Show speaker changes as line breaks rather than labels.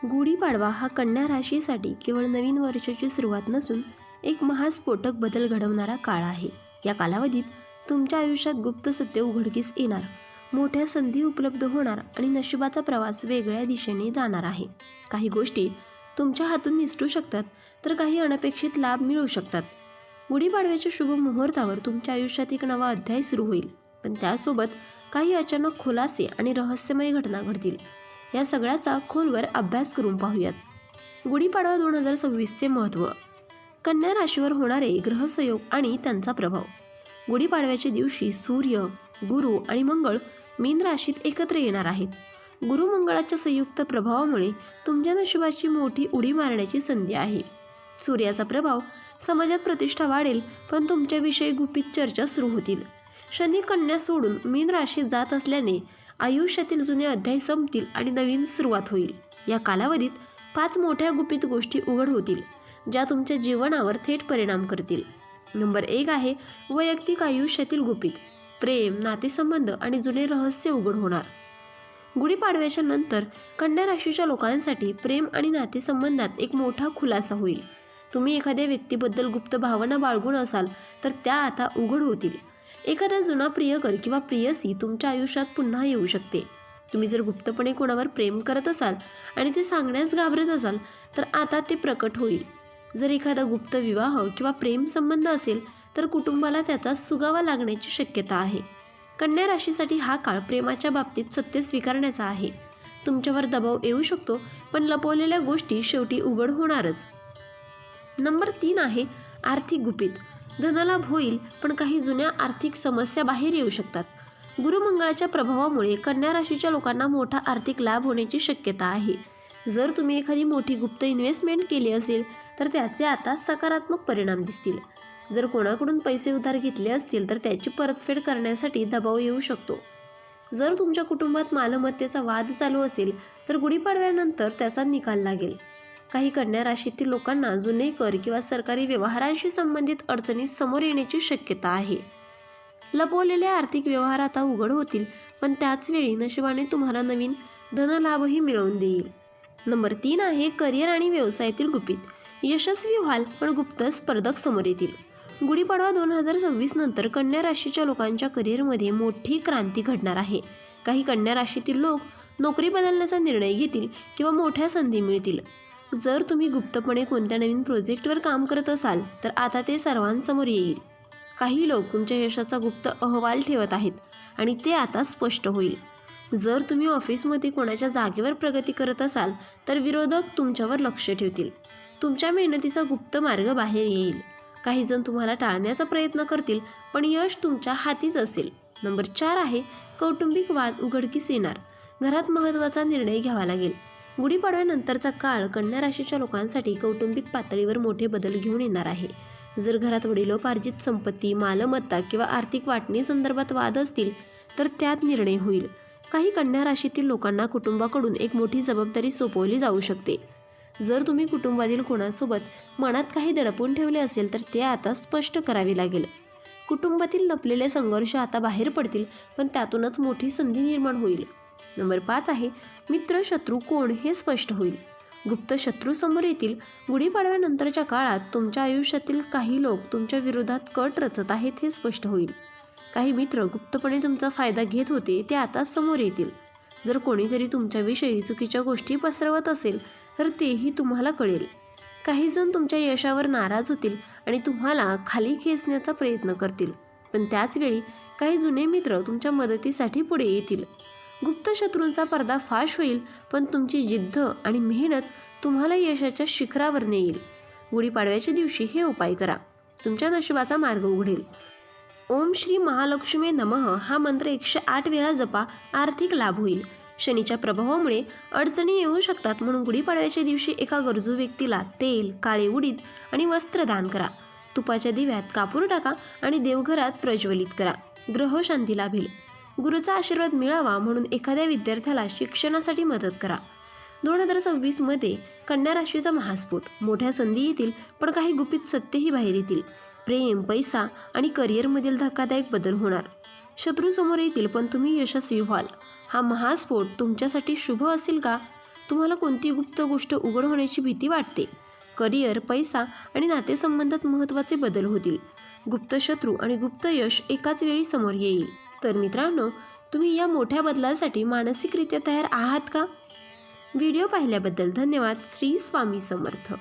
गुढीपाडवा हा कन्या राशीसाठी केवळ नवीन वर्षाची सुरुवात नसून एक महास्फोटक बदल घडवणारा काळ आहे. या कालावधीत तुमच्या आयुष्यात गुप्त सत्य उघडकीस येणार, मोठ्या संधी उपलब्ध होणार आणि नशिबाचा प्रवास वेगळ्या दिशेने जाणार आहे. काही गोष्टी तुमच्या हातून निसटू शकतात, तर काही अनपेक्षित लाभ मिळू शकतात. गुढीपाडव्याच्या शुभ मुहूर्तावर तुमच्या आयुष्यात एक नवा अध्याय सुरू होईल, पण त्यासोबत काही अचानक खुलासे आणि रहस्यमय घटना घडतील. या सगळ्याचा खोलवर अभ्यास करून पाहूयात. गुढीपाडवा 2026चे महत्त्व, कन्या राशीवर होणारे ग्रहसंयोग आणि त्यांचा प्रभाव. गुढीपाडव्याच्या दिवशी सूर्य, गुरु आणि मंगळ मीन राशीत एकत्र येणार आहेत. गुरु मंगळाच्या संयुक्त प्रभावामुळे तुमच्या नशिबाची मोठी उडी मारण्याची संधी आहे. सूर्याचा प्रभाव, समाजात प्रतिष्ठा वाढेल, पण तुमच्याविषयी गुपित चर्चा सुरू होतील. शनी कन्या सोडून मीन राशीत जात असल्याने आयुष्यातील जुने अध्याय संपतील आणि नवीन सुरुवात होईल. या कालावधीत 5 मोठ्या गुपित गोष्टी उघड होतील, ज्या तुमच्या जीवनावर थेट परिणाम करतील. नंबर 1 आहे वैयक्तिक आयुष्यातील गुपित. प्रेम, नातेसंबंध आणि जुने रहस्य उघड होणार. गुढीपाडव्याच्या नंतर कन्या राशीच्या लोकांसाठी प्रेम आणि नातेसंबंधात एक मोठा खुलासा होईल. तुम्ही एखाद्या व्यक्तीबद्दल गुप्त भावना बाळगून असाल, तर त्या आता उघड होतील. एखादा जुना प्रियकर किंवा प्रियसी तुमच्या आयुष्यात पुन्हा येऊ शकते. तुम्ही जर गुप्तपणे कोणावर प्रेम करत असाल आणि ते सांगण्यास घाबरत असाल, तर आता ते प्रकट होईल. जर एखादा गुप्त विवाह किंवा प्रेम संबंध असेल, तर कुटुंबाला त्याचा सुगावा लागण्याची शक्यता आहे. कन्या राशीसाठी हा काळ प्रेमाच्या बाबतीत सत्य स्वीकारण्याचा आहे. तुमच्यावर दबाव येऊ शकतो, पण लपवलेल्या गोष्टी शेवटी उघड होणारच. नंबर 3 आहे आर्थिक गुपित. धनलाभ होईल, पण काही जुन्या आर्थिक समस्या बाहेर येऊ शकतात. गुरुमंगळाच्या प्रभावामुळे कन्या राशीच्या लोकांना मोठा आर्थिक लाभ होण्याची शक्यता आहे. जर तुम्ही एखादी मोठी गुप्त इन्व्हेस्टमेंट केली असेल, तर त्याचे आता सकारात्मक परिणाम दिसतील. जर कोणाकडून पैसे उधार घेतले असतील, तर त्याची परतफेड करण्यासाठी दबाव येऊ शकतो. जर तुमच्या कुटुंबात मालमत्तेचा वाद चालू असेल, तर गुढीपाडव्यानंतर त्याचा निकाल लागेल. काही कन्या राशीतील लोकांना जुने कर किंवा सरकारी व्यवहारांशी संबंधित अडचणी समोर येण्याची शक्यता आहे. लपवलेले आर्थिक व्यवहार आता उघड होतील, पण त्याचवेळी नशिबाने तुम्हाला नवीन धनलाभही मिळवून देईल. नंबर 3 आहे करिअर आणि व्यवसायातील गुपित. यशस्वी व्हाल, पण गुप्त स्पर्धक समोर येतील. गुढीपाडवा 2026 नंतर कन्या राशीच्या लोकांच्या करिअरमध्ये मोठी क्रांती घडणार आहे. काही कन्या राशीतील लोक नोकरी बदलण्याचा निर्णय घेतील किंवा मोठ्या संधी मिळतील. जर तुम्ही गुप्तपणे कोणत्या नवीन प्रोजेक्टवर काम करत असाल, तर आता ते सर्वांसमोर येईल. काही लोक तुमच्या यशाचा गुप्त अहवाल ठेवत आहेत आणि ते आता स्पष्ट होईल. जर तुम्ही ऑफिसमध्ये कोणाच्या जागेवर प्रगती करत असाल, तर विरोधक तुमच्यावर लक्ष ठेवतील. तुमच्या मेहनतीचा गुप्त मार्ग बाहेर येईल. काही जण तुम्हाला टाळण्याचा प्रयत्न करतील, पण यश तुमच्या हातीच असेल. नंबर 4 आहे कौटुंबिक वाद उघडकीस येणार. घरात महत्त्वाचा निर्णय घ्यावा लागेल. गुढीपाडव्यानंतरचा काळ कन्या राशीच्या लोकांसाठी कौटुंबिक पातळीवर मोठे बदल घेऊन येणार आहे. जर घरात वडिलोपार्जित संपत्ती, मालमत्ता किंवा आर्थिक वाटणी संदर्भात वाद असतील, तर त्यात निर्णय होईल. काही कन्या राशीतील लोकांना कुटुंबाकडून एक मोठी जबाबदारी सोपवली जाऊ शकते. जर तुम्ही कुटुंबातील कोणासोबत मनात काही दडपून ठेवले असेल, तर ते आता स्पष्ट करावे लागेल. कुटुंबातील लपलेले संघर्ष आता बाहेर पडतील, पण त्यातूनच मोठी संधी निर्माण होईल. नंबर 5 आहे मित्र शत्रू कोण हे स्पष्ट होईल. गुप्त शत्रू समोर येतील. गुढीपाडव्यानंतरच्या काळात तुमच्या आयुष्यातील काही लोक तुमच्या विरोधात कट रचत आहेत हे स्पष्ट होईल. काही मित्र गुप्तपणे तुमचा फायदा घेत होते, ते आता समोर येतील. जर कोणीतरी तुमच्याविषयी चुकीच्या गोष्टी पसरवत असेल, तर तेही तुम्हाला कळेल. काही जण तुमच्या यशावर नाराज होतील आणि तुम्हाला खाली खेचण्याचा प्रयत्न करतील, पण त्याचवेळी काही जुने मित्र तुमच्या मदतीसाठी पुढे येतील. गुप्त शत्रूंचा पर्दाफाश होईल, पण तुमची जिद्द आणि मेहनत तुम्हाला यशाच्या शिखरावर नेईल. गुढीपाडव्याच्या दिवशी हे उपाय करा, तुमच्या नशिबाचा मार्ग उघडेल. ओम श्री महालक्ष्मी नमः हा मंत्र 108 वेळा जपा, आर्थिक लाभ होईल. शनीच्या प्रभावामुळे अडचणी येऊ शकतात, म्हणून गुढीपाडव्याच्या दिवशी एका गरजू व्यक्तीला तेल, काळे उडीद आणि वस्त्र दान करा. तुपाच्या दिव्यात कापूर टाका आणि देवघरात प्रज्वलित करा. ग्रह शांती लाभेल. गुरुचा आशीर्वाद मिळावा म्हणून एखाद्या विद्यार्थ्याला शिक्षणासाठी मदत करा. 2026 मध्ये कन्या राशीचा महास्फोट. मोठ्या संधी येतील, पण काही गुपित सत्यही बाहेर येतील. प्रेम, पैसा आणि करिअरमधील धक्कादायक बदल होणार. शत्रू समोर येतील, पण तुम्ही यशस्वी व्हाल. हा महास्फोट तुमच्यासाठी शुभ असेल का? तुम्हाला कोणती गुप्त गोष्ट उघड होण्याची भीती वाटते? करिअर, पैसा आणि नातेसंबंधात महत्त्वाचे बदल होतील. गुप्त शत्रू आणि गुप्त यश एकाच वेळी समोर येईल. तर मित्रांनो, तुम्ही या मोठ्या बदलासाठी मानसिकरित्या तयार आहात का? व्हिडिओ पाहिल्याबद्दल धन्यवाद. श्री स्वामी समर्थ.